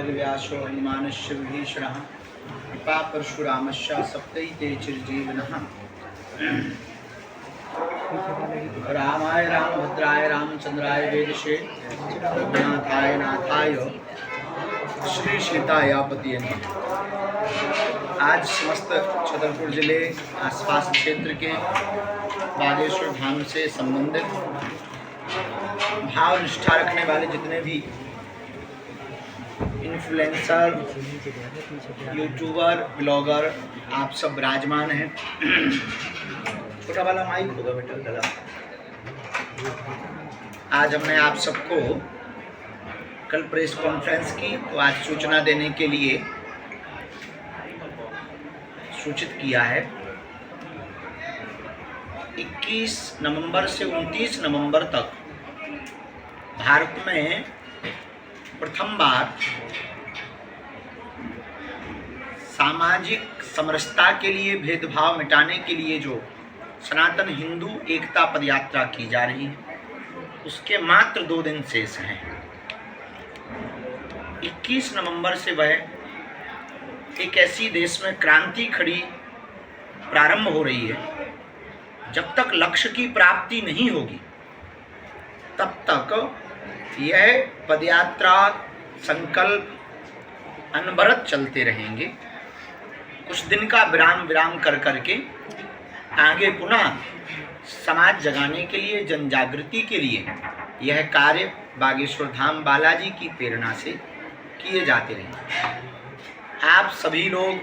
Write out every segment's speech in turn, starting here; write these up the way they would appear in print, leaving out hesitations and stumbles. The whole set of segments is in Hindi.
वेदव्यासो हनुमानस्य विभीषणः कृपा परशुरामस्य सप्तैते चिरजीवनः। रामाय रामभद्राय रामचंद्राय वेदसे रघुनाथाय नाथाय श्री सीताय पतिये नमः। आज समस्त छतरपुर जिले आसपास क्षेत्र के बागेश्वर धाम से संबंधित भाव निष्ठा रखने वाले जितने भी इन्फ्लुएंसर, यूट्यूबर, ब्लॉगर आप सब विराजमान हैं। छोटा वाला माइक होगा बेटा गला। आज हमने आप सबको कल प्रेस कॉन्फ्रेंस की, तो आज सूचना देने के लिए सूचित किया है। 21 नवंबर से 29 नवंबर तक भारत में प्रथम बार सामाजिक समरसता के लिए, भेदभाव मिटाने के लिए जो सनातन हिंदू एकता पदयात्रा की जा रही है, उसके मात्र 2 दिन शेष हैं। 21 नवंबर से वह एक ऐसी देश में क्रांति खड़ी प्रारंभ हो रही है। जब तक लक्ष्य की प्राप्ति नहीं होगी तब तक यह पदयात्रा संकल्प अनवरत चलते रहेंगे। कुछ दिन का विराम कर करके आगे पुनः समाज जगाने के लिए, जन जागृति के लिए यह कार्य बागेश्वर धाम बालाजी की प्रेरणा से किए जाते रहेंगे। आप सभी लोग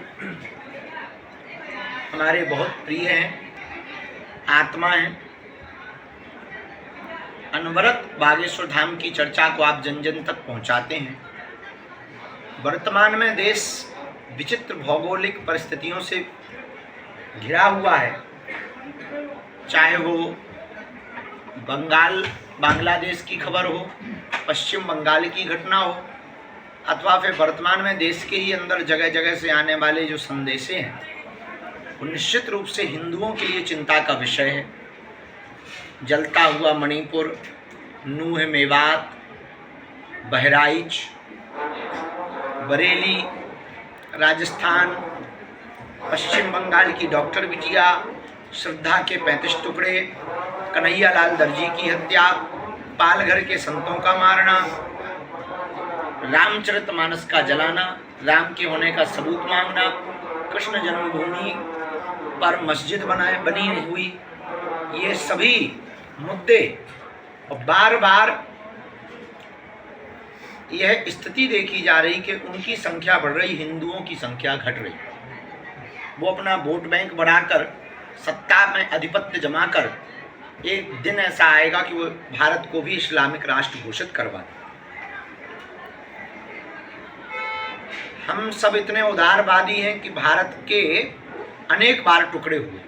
हमारे बहुत प्रिय हैं, आत्मा हैं। अनवरत बागेश्वर धाम की चर्चा को आप जन जन तक पहुंचाते हैं। वर्तमान में देश विचित्र भौगोलिक परिस्थितियों से घिरा हुआ है, चाहे वो बांग्लादेश की खबर हो, पश्चिम बंगाल की घटना हो, अथवा फिर वर्तमान में देश के ही अंदर जगह जगह से आने वाले जो संदेशे हैं, वो निश्चित रूप से हिंदुओं के लिए चिंता का विषय है। जलता हुआ मणिपुर, नूह मेवात, बहराइच, बरेली, राजस्थान, पश्चिम बंगाल की डॉक्टर बिटिया, श्रद्धा के 35 टुकड़े, कन्हैया लाल दर्जी की हत्या, पालघर के संतों का मारना, रामचरितमानस का जलाना, राम के होने का सबूत मांगना, कृष्ण जन्मभूमि पर मस्जिद बनी हुई, ये सभी मुद्दे, और बार बार यह स्थिति देखी जा रही कि उनकी संख्या बढ़ रही, हिंदुओं की संख्या घट रही। वो अपना वोट बैंक बढ़ाकर, सत्ता में आधिपत्य जमा कर, एक दिन ऐसा आएगा कि वो भारत को भी इस्लामिक राष्ट्र घोषित करवा दें। हम सब इतने उदारवादी हैं कि भारत के अनेक बार टुकड़े हुए,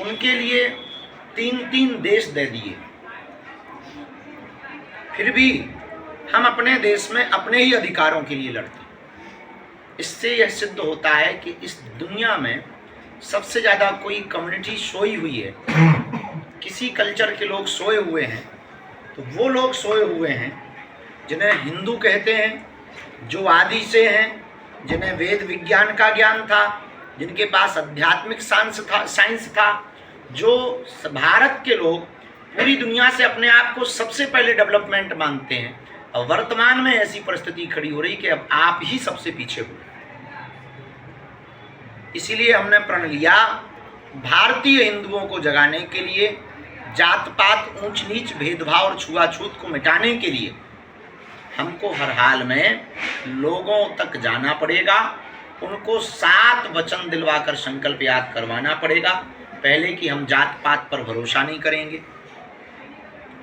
उनके लिए 3-3 देश दे दिए, फिर भी हम अपने देश में अपने ही अधिकारों के लिए लड़ते हैं। इससे यह सिद्ध होता है कि इस दुनिया में सबसे ज़्यादा कोई कम्युनिटी सोई हुई है, किसी कल्चर के लोग सोए हुए हैं, तो वो लोग सोए हुए हैं जिन्हें हिंदू कहते हैं, जो आदि से हैं, जिन्हें वेद विज्ञान का ज्ञान था, जिनके पास आध्यात्मिक साइंस था, जो भारत के लोग पूरी दुनिया से अपने आप को सबसे पहले डेवलपमेंट मानते हैं। और वर्तमान में ऐसी परिस्थिति खड़ी हो रही कि अब आप ही सबसे पीछे हो। इसीलिए हमने प्रण लिया, भारतीय हिंदुओं को जगाने के लिए, जात पात, ऊंच नीच, भेदभाव और छुआछूत को मिटाने के लिए हमको हर हाल में लोगों तक जाना पड़ेगा, उनको 7 वचन दिलवाकर संकल्प याद करवाना पड़ेगा। पहले कि हम जात पात पर भरोसा नहीं करेंगे,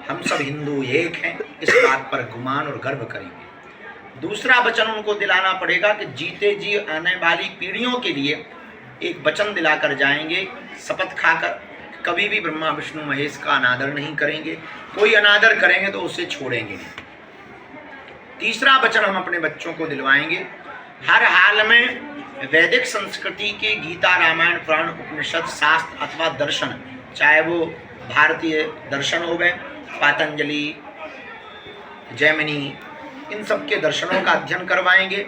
हम सब हिंदू एक हैं, इस बात पर गुमान और गर्व करेंगे। दूसरा वचन उनको दिलाना पड़ेगा कि जीते जी आने वाली पीढ़ियों के लिए एक वचन दिलाकर जाएंगे, शपथ खाकर कभी भी ब्रह्मा विष्णु महेश का अनादर नहीं करेंगे। कोई अनादर करेंगे तो उसे छोड़ेंगे नहीं। तीसरा वचन हम अपने बच्चों को दिलवाएंगे, हर हाल में वैदिक संस्कृति के गीता, रामायण, पुराण, उपनिषद, शास्त्र अथवा दर्शन, चाहे वो भारतीय दर्शन हो गए, पातंजलि, जैमिनी, इन सब के दर्शनों का अध्ययन करवाएंगे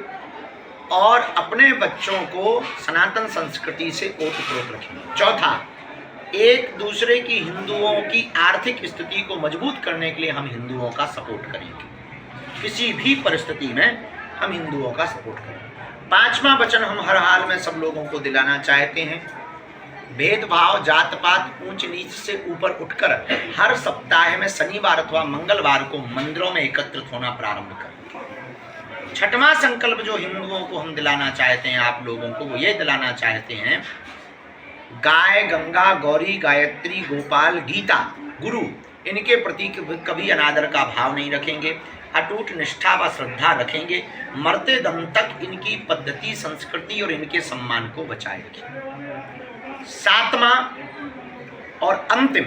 और अपने बच्चों को सनातन संस्कृति से ओतप्रोत रखेंगे। चौथा, एक दूसरे की हिंदुओं की आर्थिक स्थिति को मजबूत करने के लिए हम हिंदुओं का सपोर्ट करेंगे। किसी भी परिस्थिति में हम हिंदुओं का सपोर्ट करेंगे। पांचवा वचन हम हर हाल में सब लोगों को दिलाना चाहते हैं, भेदभाव, जात पात, ऊंच नीच से ऊपर उठकर हर सप्ताह में शनिवार अथवा मंगलवार को मंदिरों में एकत्रित होना प्रारंभ करें। छठवां संकल्प जो हिंदुओं को हम दिलाना चाहते हैं, आप लोगों को, वो ये दिलाना चाहते हैं, गाय, गंगा, गौरी, गायत्री, गोपाल, गीता, गुरु, इनके प्रति कभी अनादर का भाव नहीं रखेंगे, अटूट निष्ठा व श्रद्धा रखेंगे, मरते दम तक इनकी पद्धति, संस्कृति और इनके सम्मान को बचाए रखेंगे। सातवां और अंतिम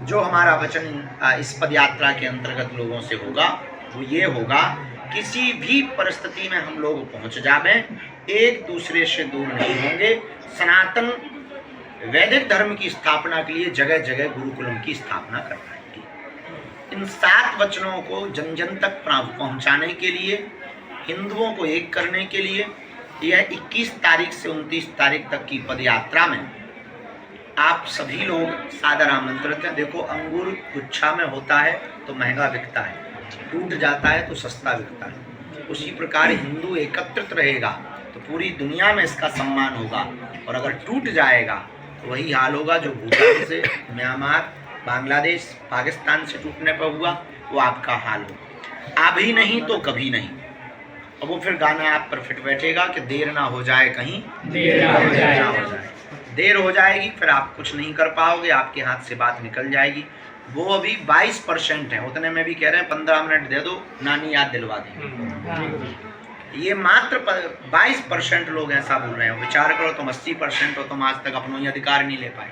जो हमारा वचन इस पद यात्रा के अंतर्गत लोगों से होगा वो ये होगा, किसी भी परिस्थिति में हम लोग पहुंच जावें, एक दूसरे से दूर नहीं होंगे। सनातन वैदिक धर्म की स्थापना के लिए जगह जगह गुरुकुलम की स्थापना करवाएंगे। इन 7 वचनों को जन जन तक पहुंचाने के लिए, हिंदुओं को एक करने के लिए, यह 21 तारीख से 29 तारीख तक की पद यात्रा में आप सभी लोग सादर आमंत्रित हैं। देखो, अंगूर गुच्छा में होता है तो महंगा बिकता है, टूट जाता है तो सस्ता बिकता है। उसी प्रकार हिंदू एकत्रित रहेगा तो पूरी दुनिया में इसका सम्मान होगा, और अगर टूट जाएगा तो वही हाल होगा जो भूटान से, म्यांमार, बांग्लादेश, पाकिस्तान से टूटने पर हुआ, वो आपका हाल होगा। अभी नहीं तो कभी नहीं। अब वो फिर गाना आप पर फिट बैठेगा कि देर ना हो जाए, कहीं देर ना हो जाए। देर हो जाएगी फिर आप कुछ नहीं कर पाओगे, आपके हाथ से बात निकल जाएगी। वो अभी 22% है, उतने में भी कह रहे हैं 15 मिनट दे दो, नानी याद दिलवा देंगे। ये मात्र 22% लोग ऐसा बोल रहे हैं। विचार करो, तुम 80% हो, तुम आज तक अपना ही अधिकार नहीं ले पाए।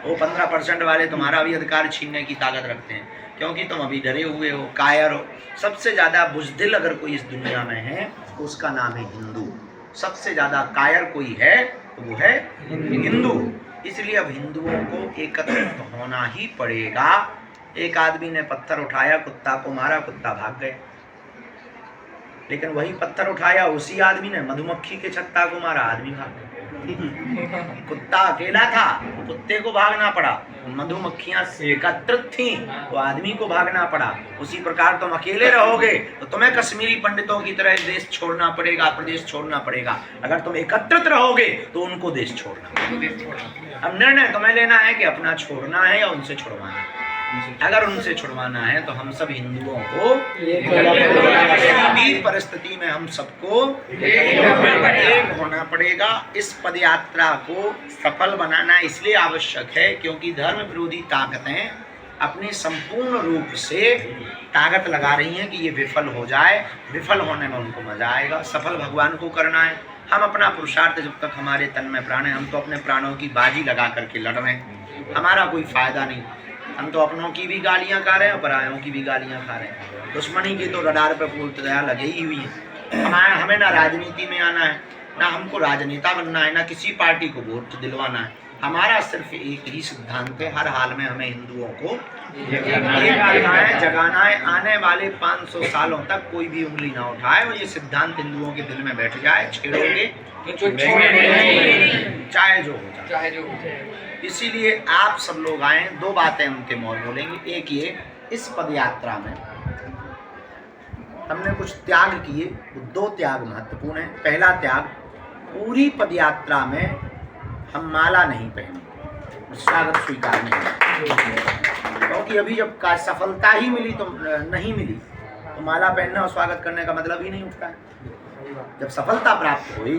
वो 15% वाले तुम्हारा भी अधिकार छीनने की ताकत रखते हैं, क्योंकि तुम अभी डरे हुए हो, कायर हो। सबसे ज़्यादा बुज़दिल अगर कोई इस दुनिया में है तो उसका नाम है हिंदू। सबसे ज़्यादा कायर कोई है तो वो है हिंदू। इसलिए अब हिंदुओं को एकत्रित होना ही पड़ेगा। एक आदमी ने पत्थर उठाया, कुत्ता को मारा, कुत्ता भाग गया। लेकिन वही पत्थर उठाया उसी आदमी ने मधुमक्खी के छत्ता को मारा, आदमी भाग गया। कुत्ता अकेला था, कुत्ते को भागना पड़ा। मधुमक्खियां एकत्रित थीं तो आदमी को भागना पड़ा। उसी प्रकार तुम अकेले रहोगे तो तुम्हें कश्मीरी पंडितों की तरह देश छोड़ना पड़ेगा, प्रदेश छोड़ना पड़ेगा। अगर तुम एकत्रित रहोगे तो उनको देश छोड़ना। अब निर्णय तुम्हें लेना है कि अपना छोड़ना है या उनसे छुड़वाना है। अगर उनसे छुड़वाना है तो हम सब हिंदुओं को किसी परिस्थिति में हम सबको एक होना पड़ेगा। इस पद यात्रा को सफल बनाना इसलिए आवश्यक है क्योंकि धर्म विरोधी ताकतें अपनी संपूर्ण रूप से ताकत लगा रही हैं कि ये विफल हो जाए। विफल होने में उनको मजा आएगा। सफल भगवान को करना है। हम अपना पुरुषार्थ जब तक हमारे तन में प्राण है, हम तो अपने प्राणों की बाजी लगा करके लड़ रहे हैं, हमारा कोई फायदा नहीं। हम तो अपनों की भी गालियां खा रहे हैं और परायों की भी गालियां खा रहे हैं। दुश्मनी की तो रडार पे पूर्णतया लगे ही हुई है। हमें ना राजनीति में आना है, ना हमको राजनेता बनना है, ना किसी पार्टी को वोट दिलवाना है। हमारा सिर्फ एक ही सिद्धांत है, हर हाल में हमें हिंदुओं को एक करना है, जगाना है। आने वाले 500 सालों तक कोई भी उंगली ना उठाए और ये सिद्धांत हिंदुओं के दिल में बैठ जाए। छेड़ोगे चाहे जो हो जाए। इसीलिए आप सब लोग आए। 2 बातें अंतिम और बोलेंगे। एक ये, इस पद यात्रा में हमने कुछ त्याग किए, 2 त्याग महत्वपूर्ण है। पहला त्याग, पूरी पद यात्रा में हम माला नहीं पहने, स्वागत स्वीकार नहीं। क्योंकि अभी जब का सफलता ही मिली तो नहीं मिली तो माला पहनने और स्वागत करने का मतलब ही नहीं उठता है। जब सफलता प्राप्त होगी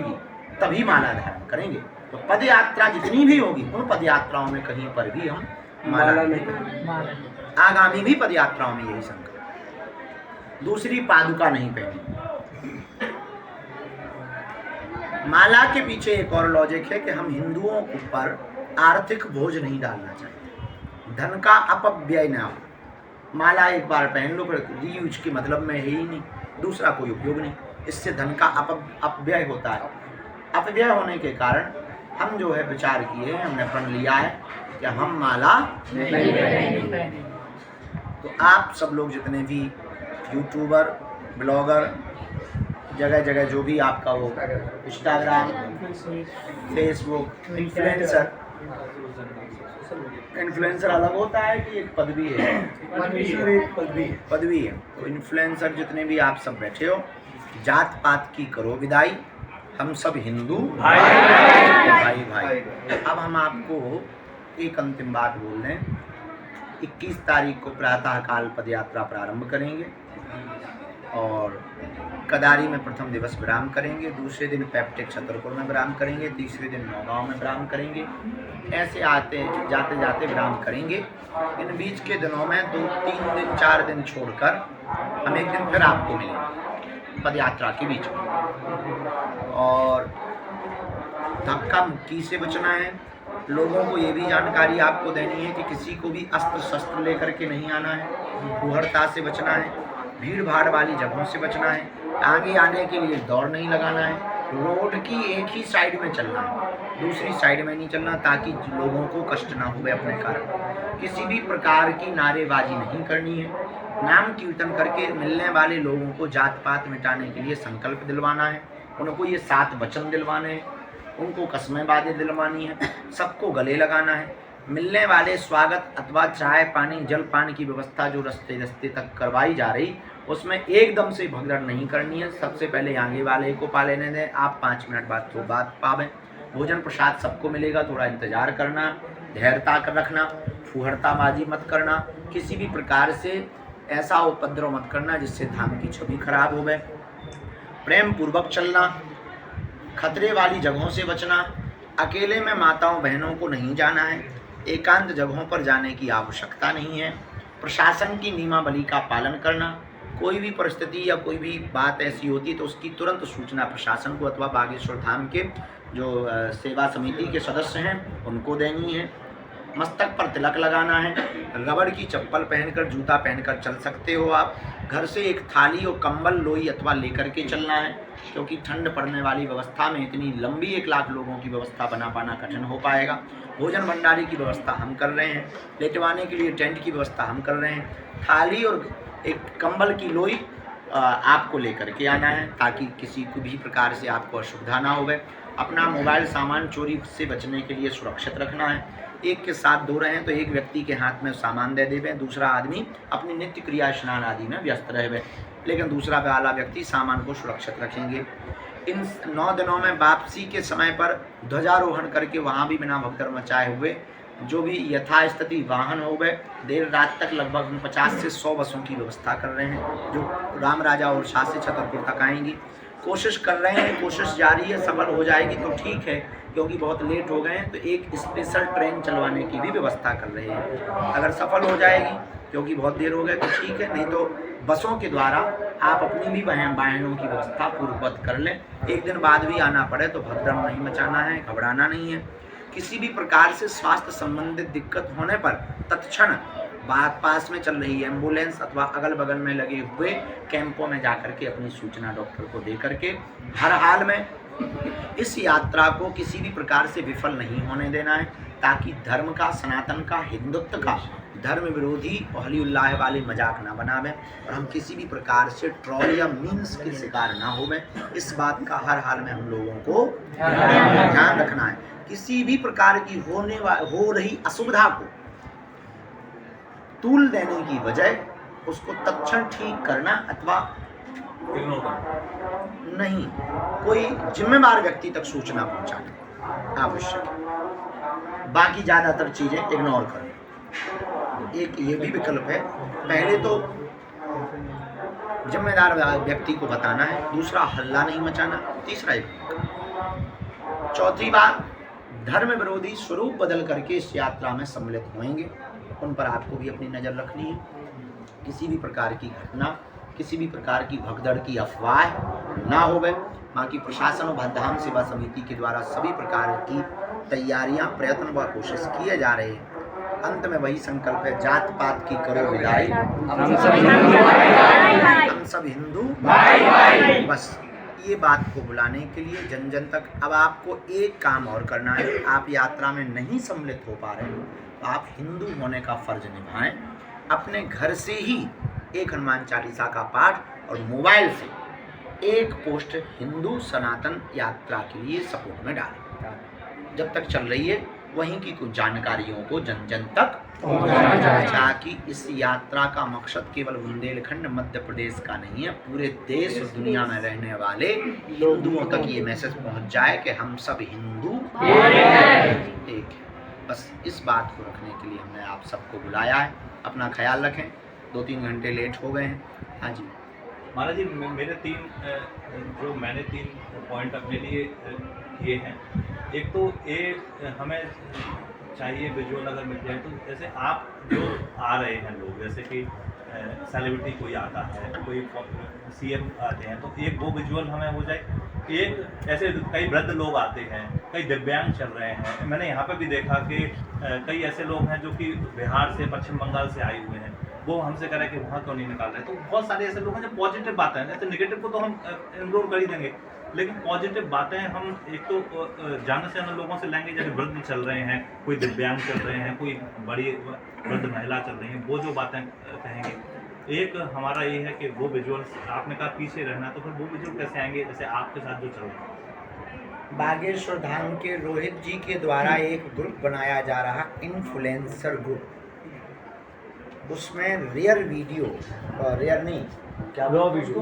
तभी माला धारण करेंगे। तो पद यात्रा जितनी भी होगी उन पद यात्राओं में कहीं पर भी हम माला नहीं। आगामी भी पद यात्राओं में यही संकल्प। दूसरी, पादुका नहीं पहनी। माला के पीछे एक और लॉजिक है कि हम हिंदुओं के ऊपर आर्थिक बोझ नहीं डालना चाहिए। धन का अपव्यय ना हो। माला एक बार पहन लो फिर रीयूज के मतलब में है ही नहीं, दूसरा कोई उपयोग नहीं। इससे धन का अपव्यय होता है। अपव्यय होने के कारण हम जो है विचार किए, हमने प्रण लिया है कि हम माला नहीं पहनेंगे। तो आप सब लोग जितने भी यूट्यूबर, ब्लॉगर, जगह जगह जो भी आपका वो इंस्टाग्राम, फेसबुक, इन्फ्लुएंसर अलग होता है कि एक पदवी है? पदवी है। तो इन्फ्लुएंसर जितने भी आप सब बैठे हो, जात पात की करो विदाई, हम सब हिंदू भाई भाई। अब हम आपको एक अंतिम बात बोल दें, 21 तारीख को प्रातः काल पद यात्रा प्रारंभ करेंगे और कदारी में प्रथम दिवस विराम करेंगे, दूसरे दिन पैप्टिक छतरपुर में विराम करेंगे, तीसरे दिन नौगांव में विराम करेंगे। ऐसे आते जाते जाते विराम करेंगे। इन बीच के दिनों में 2-3 दिन 4 दिन छोड़कर हम एक दिन फिर आपको मिलेंगे पद यात्रा के बीच में। और धक्का मुक्की से बचना है। लोगों को ये भी जानकारी आपको देनी है कि किसी को भी अस्त्र शस्त्र लेकर के नहीं आना है, फुहरता से बचना है, भीड़ भाड़ वाली जगहों से बचना है, आगे आने के लिए दौड़ नहीं लगाना है, रोड की एक ही साइड में चलना है, दूसरी साइड में नहीं चलना, ताकि लोगों को कष्ट ना हुए अपने कारण। किसी भी प्रकार की नारेबाजी नहीं करनी है। नाम कीर्तन करके मिलने वाले लोगों को जात पात मिटाने के लिए संकल्प दिलवाना है, उनको ये 7 वचन दिलवाने हैं, उनको कस्में बातें दिलवानी है, सबको गले लगाना है। मिलने वाले स्वागत अथवा चाय पानी जल पान की व्यवस्था जो रस्ते रस्ते तक करवाई जा रही, उसमें एकदम से भगदड़ नहीं करनी है। सबसे पहले आगे वाले को पा लेने दें, आप 5 मिनट बाद तो बात पावें। भोजन प्रसाद सबको मिलेगा, थोड़ा इंतजार करना, धैर्यता कर रखना, फुहरताबाजी मत करना, किसी भी प्रकार से ऐसा उपद्रव मत करना जिससे धाम की छवि खराब हो गए। प्रेम पूर्वक चलना, खतरे वाली जगहों से बचना, अकेले में माताओं बहनों को नहीं जाना है, एकांत जगहों पर जाने की आवश्यकता नहीं है। प्रशासन की नियमावली का पालन करना, कोई भी परिस्थिति या कोई भी बात ऐसी होती है तो उसकी तुरंत सूचना प्रशासन को अथवा बागेश्वर धाम के जो सेवा समिति के सदस्य हैं उनको देनी है। मस्तक पर तिलक लगाना है, रबड़ की चप्पल पहनकर जूता पहनकर चल सकते हो आप। घर से एक थाली और कंबल लोई अथवा लेकर के चलना है, क्योंकि ठंड पड़ने वाली व्यवस्था में इतनी लंबी 1 लाख लोगों की व्यवस्था बना पाना कठिन हो पाएगा। भोजन भंडारी की व्यवस्था हम कर रहे हैं, लेटवाने के लिए टेंट की व्यवस्था हम कर रहे हैं। थाली और एक कंबल की लोई आपको लेकर के आना है, ताकि किसी को भी प्रकार से आपको असुविधा ना हो। अपना मोबाइल सामान चोरी से बचने के लिए सुरक्षित रखना है। एक के साथ 2 रहें तो एक व्यक्ति के हाथ में सामान दे देवे, दूसरा आदमी अपनी नित्य क्रिया स्नान आदि में व्यस्त रहे, लेकिन दूसरा वाला व्यक्ति सामान को सुरक्षित रखेंगे। इन 9 दिनों में वापसी के समय पर ध्वजारोहण करके वहाँ भी बिना भगदड़ मचाए हुए जो भी यथास्थिति वाहन हो गए, देर रात तक लगभग हम 50 से 100 बसों की व्यवस्था कर रहे हैं जो राम राजा और शाह से छतरपुर तक आएंगी। कोशिश कर रहे हैं, कोशिश जारी है, सफल हो जाएगी तो ठीक है, क्योंकि बहुत लेट हो गए हैं तो एक स्पेशल ट्रेन चलवाने की भी व्यवस्था कर रहे हैं। अगर सफल हो जाएगी क्योंकि बहुत देर हो गए तो ठीक है, नहीं तो बसों के द्वारा आप अपनी भी वाहनों की व्यवस्था पूर्ववत कर लें। एक दिन बाद भी आना पड़े तो भगदड़ नहीं मचाना है, घबराना नहीं है। किसी भी प्रकार से स्वास्थ्य संबंधित दिक्कत होने पर तत्क्षण पास में चल रही एम्बुलेंस अथवा अगल बगल में लगे हुए कैंपों में जाकर के अपनी सूचना डॉक्टर को दे करके हर हाल में इस यात्रा को किसी भी प्रकार से विफल नहीं होने देना है, ताकि धर्म का, सनातन का, हिंदुत्व का धर्म विरोधी हली उल्लाह वाले मजाक ना बनावें और हम किसी भी प्रकार से ट्रॉल या मीम्स के शिकार ना होवें। इस बात का हर हाल में हम लोगों को ध्यान रखना है। किसी भी प्रकार की हो रही असुविधा को तूल देने की बजाय उसको तत्क्षण ठीक करना अथवा नहीं, कोई जिम्मेदार व्यक्ति तक सूचना पहुंचाना आवश्यक है। बाकी ज्यादातर चीजें इग्नोर करना। एक ये भी विकल्प है, पहले तो जिम्मेदार व्यक्ति को बताना है, दूसरा हल्ला नहीं मचाना, तीसरा चौथी बात धर्म विरोधी स्वरूप बदल करके इस यात्रा में सम्मिलित होंगे, उन पर आपको भी अपनी नज़र रखनी है। किसी भी प्रकार की घटना, किसी भी प्रकार की भगदड़ की अफवाह ना हो गए। बाकी प्रशासन और धाम सेवा समिति के द्वारा सभी प्रकार की तैयारियां, प्रयत्न व कोशिश किए जा रहे हैं। अंत में वही संकल्प है, जात पात की करो विदाई, हम सब हिंदू भाई। बस ये बात को बुलाने के लिए जन जन तक अब आपको एक काम और करना है। आप यात्रा में नहीं सम्मिलित हो पा रहे हो तो आप हिंदू होने का फर्ज निभाएं। अपने घर से ही एक हनुमान चालीसा का पाठ और मोबाइल से एक पोस्ट हिंदू सनातन यात्रा के लिए सपोर्ट में डालें। जब तक चल रही है वहीं की कुछ जानकारियों को जन जन तक ताकि इस यात्रा का मकसद केवल बुंदेलखंड मध्य प्रदेश का नहीं है, पूरे देश और दुनिया में रहने वाले हिंदुओं तक ये मैसेज पहुंच जाए कि हम सब हिंदू एक है। बस इस बात को रखने के लिए हमने आप सबको बुलाया है। अपना ख्याल रखें, 2-3 घंटे लेट हो गए हैं। हाँ जी महाराज जी, मेरे मैंने तीन पॉइंट अपने लिए किए हैं। एक तो ये हमें चाहिए विजुअल अगर मिल जाए तो जैसे आप जो आ रहे हैं लोग, जैसे कि सेलिब्रिटी कोई आता है, कोई सीएम आते हैं, तो एक वो विजुअल हमें हो जाए। एक ऐसे कई वृद्ध लोग आते हैं, कई दिव्यांग चल रहे हैं। मैंने यहाँ पे भी देखा कि कई ऐसे लोग हैं जो कि बिहार से, पश्चिम बंगाल से आए हुए हैं, वो हमसे कह रहे हैं कि वहाँ क्यों नहीं निकाल रहे। तो बहुत सारे ऐसे लोग हैं जो पॉजिटिव बातें हैं, जैसे नेगेटिव को तो हम इग्नोर कर ही देंगे, लेकिन पॉजिटिव बातें हम एक तो जान से लोगों से लेंगे। जैसे वृद्ध चल रहे हैं, कोई दिव्यांग चल रहे हैं, कोई बड़ी वृद्ध महिला चल रही हैं, वो जो बातें कहेंगे। एक हमारा ये है कि वो विजुअल्स, आपने कहा पीछे रहना, तो फिर वो विजुअल कैसे आएंगे जैसे आपके साथ जो चल रहा है। बागेश्वर धाम के रोहित जी के द्वारा एक ग्रुप बनाया जा रहा, इन्फ्लुएंसर ग्रुप। उसमें रियर वीडियो, रियर नहीं क्या, रॉ वीडियो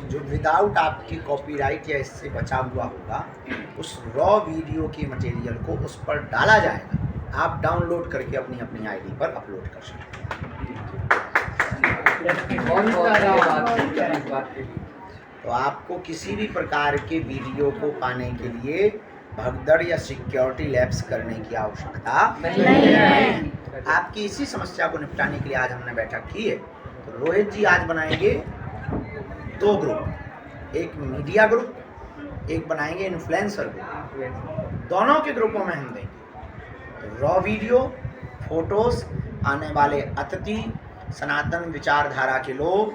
जो विदाउट आपकी कॉपीराइट या इससे बचा हुआ होगा, उस रॉ वीडियो के मटेरियल को उस पर डाला जाएगा। आप डाउनलोड करके अपनी अपनी आईडी पर अपलोड कर सकते हैं। तो आपको किसी भी प्रकार के वीडियो को पाने के लिए भगदड़ या सिक्योरिटी लैप्स करने की आवश्यकता नहीं है। आपकी इसी समस्या को निपटाने के लिए आज हमने बैठक की है। तो रोहित जी आज बनाएंगे 2 ग्रुप, एक मीडिया ग्रुप, एक बनाएंगे इन्फ्लुएंसर ग्रुप। दोनों के ग्रुपों में हम देंगे तो रॉ वीडियो, फोटोज, आने वाले अतिथि, सनातन विचारधारा के लोग,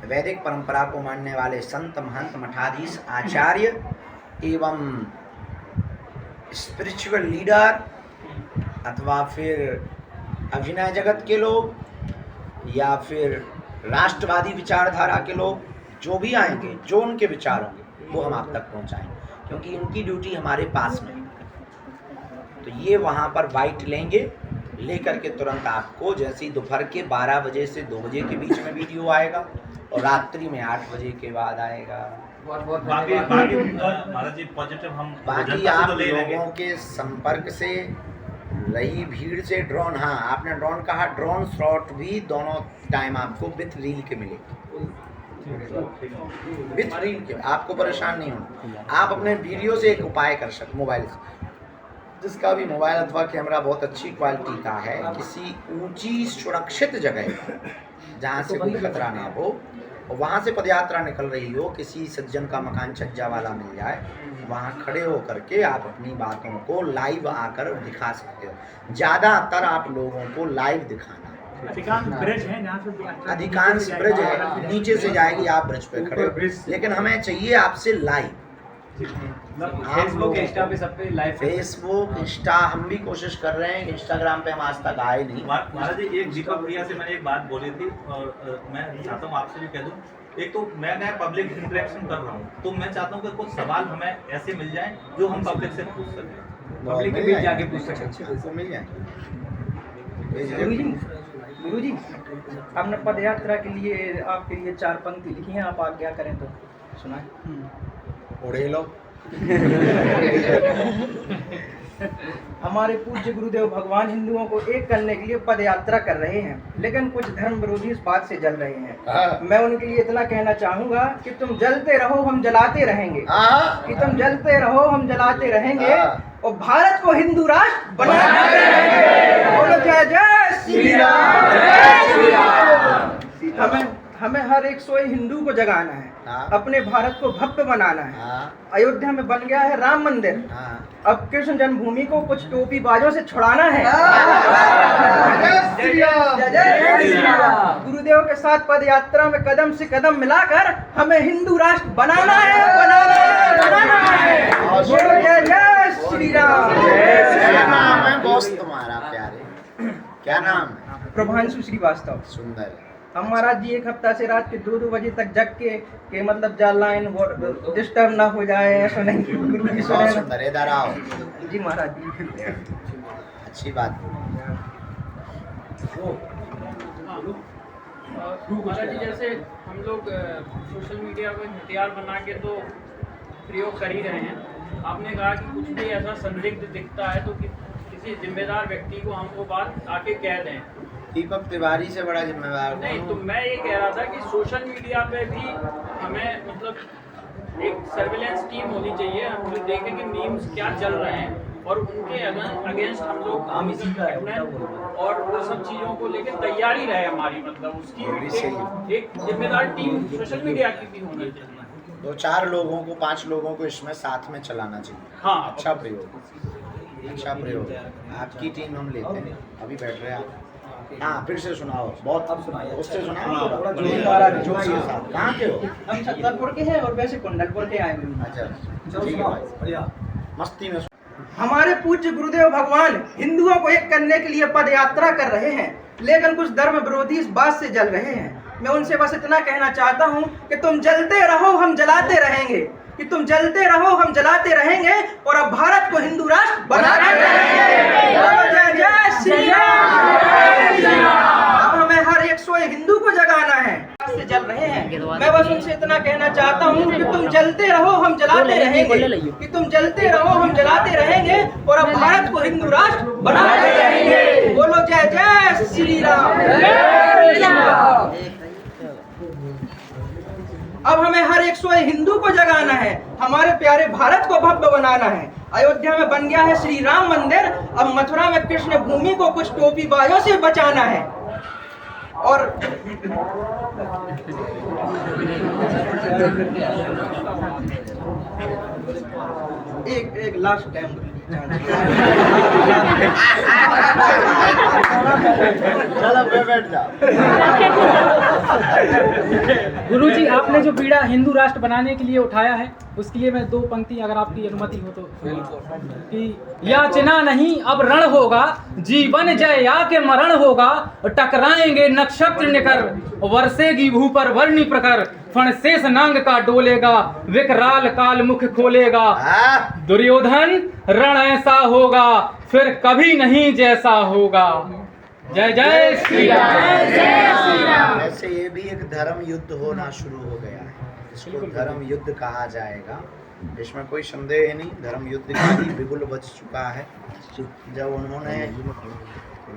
वैदिक परंपरा को मानने वाले संत, महंत, मठाधीश, आचार्य एवं स्पिरिचुअल लीडर, अथवा फिर अभिनय जगत के लोग, या फिर राष्ट्रवादी विचारधारा के लोग, जो भी आएंगे, जो उनके विचार होंगे वो हम आप तक पहुंचाएंगे, क्योंकि उनकी ड्यूटी हमारे पास में है। तो ये वहाँ पर बाइट लेंगे, लेकर के तुरंत आपको, जैसे दोपहर के 12 बजे से 2 बजे के बीच में वीडियो आएगा और रात्रि में 8 बजे के बाद आएगा। बाकी पॉजिटिव हम बाकी आप लोगों के संपर्क से, रही भीड़ से, ड्रोन, हाँ आपने ड्रोन कहा, ड्रोन शॉट भी दोनों टाइम आपको विथ रील के मिलेगी, विथ रील के, आपको परेशान नहीं होना। आप अपने वीडियो से एक उपाय कर सकते, मोबाइल से, जिसका भी मोबाइल अथवा कैमरा बहुत अच्छी क्वालिटी का है, किसी ऊंची सुरक्षित जगह जहाँ से कोई खतरा ना हो, वहाँ से पदयात्रा निकल रही हो, किसी सज्जन का मकान छज्जा वाला मिल जाए, वहाँ खड़े हो करके आप अपनी बातों को लाइव आकर दिखा सकते हो। ज़्यादातर आप लोगों को लाइव दिखाना, अधिकांश ब्रिज है जहाँ से, अधिकांश ब्रिज है, नीचे से जाएगी, आप ब्रिज पे खड़े हो, लेकिन हमें चाहिए आपसे लाइव। फेसबुक, इंस्टा पे, सब पे लाइव। फेसबुक, इंस्टा हम भी कोशिश कर रहे हैं, इंस्टाग्राम पे हम आज तक आए नहीं। महाराज जी, एक दीपक भैया से मैंने एक बात बोली थी और मैं चाहता हूँ आपसे भी कह दूँ। एक तो मैं पब्लिक इंटरेक्शन कर रहा हूँ, तो मैं चाहता हूँ कि कुछ सवाल हमें ऐसे मिल जाएं जो हम पब्लिक से पूछ सकें, पब्लिक के बीच जाके पूछ सकें। मिल जाए। गुरुजी, हमने पदयात्रा के लिए आपके लिए 4 पंक्ति लिखी हैं, आप आज्ञा करें तो सुनाएं। उड़े लो। हमारे पूज्य गुरुदेव भगवान हिंदुओं को एक करने के लिए पदयात्रा कर रहे हैं, लेकिन कुछ धर्म विरोधी इस बात से जल रहे हैं। मैं उनके लिए इतना कहना चाहूंगा कि तुम जलते रहो, हम जलाते रहेंगे, कि तुम जलते रहो, हम जलाते रहेंगे और भारत को हिंदू राष्ट्र बनाते रहेंगे। बोलो जय जय श्री राम, जय श्री राम। हमें हर एक सोए हिंदू को जगाना है, अपने भारत को भव्य बनाना है। अयोध्या में बन गया है राम मंदिर, अब कृष्ण जन्मभूमि को कुछ टोपी बाजों से छुड़ाना है। गुरुदेव के साथ पद यात्रा में कदम से कदम मिलाकर हमें हिंदू राष्ट्र बनाना है, बनाना है, बनाना है। जय जय श्री राम। क्या नाम है बॉस तुम्हारा प्यारे? क्या नाम है? प्रभांशु श्रीवास्तव। सुंदर। हम महाराज जी एक हफ्ता से रात के 2-2 बजे तक जग के मतलब जाल लाइन डिस्टर्ब ना हो जाए, ऐसा नहीं। गुरु जी बहुत सुने सुंदर है दाराओ, जी महाराज जी। अच्छी बात। महाराज जी जैसे हम लोग सोशल मीडिया को हथियार बना के तो प्रयोग कर ही रहे हैं। आपने कहा कि कुछ भी ऐसा संदिग्ध दिखता है तो किसी जिम्मेदार व्यक्ति को हम वो बात आके कह दें। दीपक तिवारी से बड़ा जिम्मेदार नहीं, तो मैं ये कह रहा था कि सोशल मीडिया पे भी हमें मतलब एक सर्विलेंस टीम होनी चाहिए, हम लोग देखें कि मीम्स क्या चल रहे हैं और उनके अगेंस्ट हम लोग और वो सब चीज़ों को लेकर तैयारी रहे हमारी, मतलब उसकी एक जिम्मेदार टीम सोशल मीडिया की भी होनी चाहिए। 2-4 लोगों को 5 लोगों को इसमें साथ में चलाना चाहिए। हाँ, अच्छा प्रयोग, अच्छा प्रयोग। आपकी टीम हम लेते हैं, अभी बैठ रहे हैं आप। हाँ, फिर से सुनाओ, बहुत अब सुनाइए, उससे सुनाओ थोड़ा। कहाँ के हो? हम छतरपुर के हैं और वैसे कुंडलपुर के आए हुए। अच्छा, ठीक है भाई, मस्ती में। हमारे पूज्य गुरुदेव भगवान हिंदुओं को एक करने के लिए पद यात्रा कर रहे हैं, लेकिन कुछ धर्म विरोधी इस बात से जल रहे हैं। मैं उनसे बस इतना कहना चाहता हूँ कि तुम जलते रहो, हम जलाते रहेंगे, कि तुम जलते रहो, हम जलाते रहेंगे और अब भारत को हिंदू राष्ट्र बनाते रहेंगे। जय जय श्री राम। अब हमें हर एक सोए हिंदू को जगाना है, से जल रहे हैं। मैं बस उनसे इतना कहना चाहता हूँ कि तुम जलते रहो, हम जलाते रहेंगे, कि तुम जलते रहो, हम जलाते रहेंगे और अब भारत को हिंदू राष्ट्र बनाते रहेंगे। बोलो जय जय श्री राम। अब हमें हर एक सोए हिंदू को जगाना है, हमारे प्यारे भारत को भव्य बनाना है। अयोध्या में बन गया है श्री राम मंदिर, अब मथुरा में कृष्ण भूमि को कुछ टोपीबाजों से बचाना है। और एक लास्ट टाइम बैठ जा। गुरुजी, आपने जो बीड़ा हिंदू राष्ट्र बनाने के लिए उठाया है, उसके लिए मैं 2 पंक्ति अगर आपकी अनुमति हो तो। कि याचना नहीं अब रण होगा, जीवन जय या के मरण होगा, टकराएंगे नक्षत्र निकर, वर्षेगी भू पर वर्णी प्रकर, फण शेष नांग का डोलेगा, विकराल काल मुख खोलेगा, दुर्योधन रण ऐसा होगा फिर कभी नहीं जैसा होगा। जय जय श्री राम। ऐसे ये भी एक धर्म युद्ध होना शुरू हो गया है, इसको धर्म युद्ध कहा जाएगा, इसमें कोई संदेह नहीं। धर्म युद्ध का भी बिगुल बच चुका है। जब उन्होंने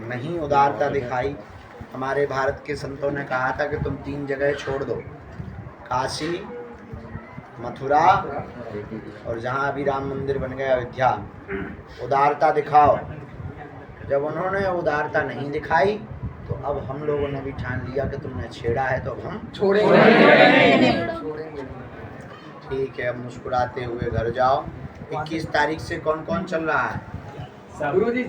नहीं उदारता दिखाई, हमारे भारत के संतों ने कहा था कि तुम 3 जगह छोड़ दो, काशी, मथुरा और जहाँ अभी राम मंदिर बन गया अयोध्या, उदारता दिखाओ। जब उन्होंने उदारता नहीं दिखाई तो अब हम लोगों ने भी ठान लिया कि तुमने छेड़ा है तो हम छोड़ेंगे। ठीक है, अब मुस्कुराते हुए घर जाओ। 21 तारीख से कौन कौन चल रहा है? गुरुजी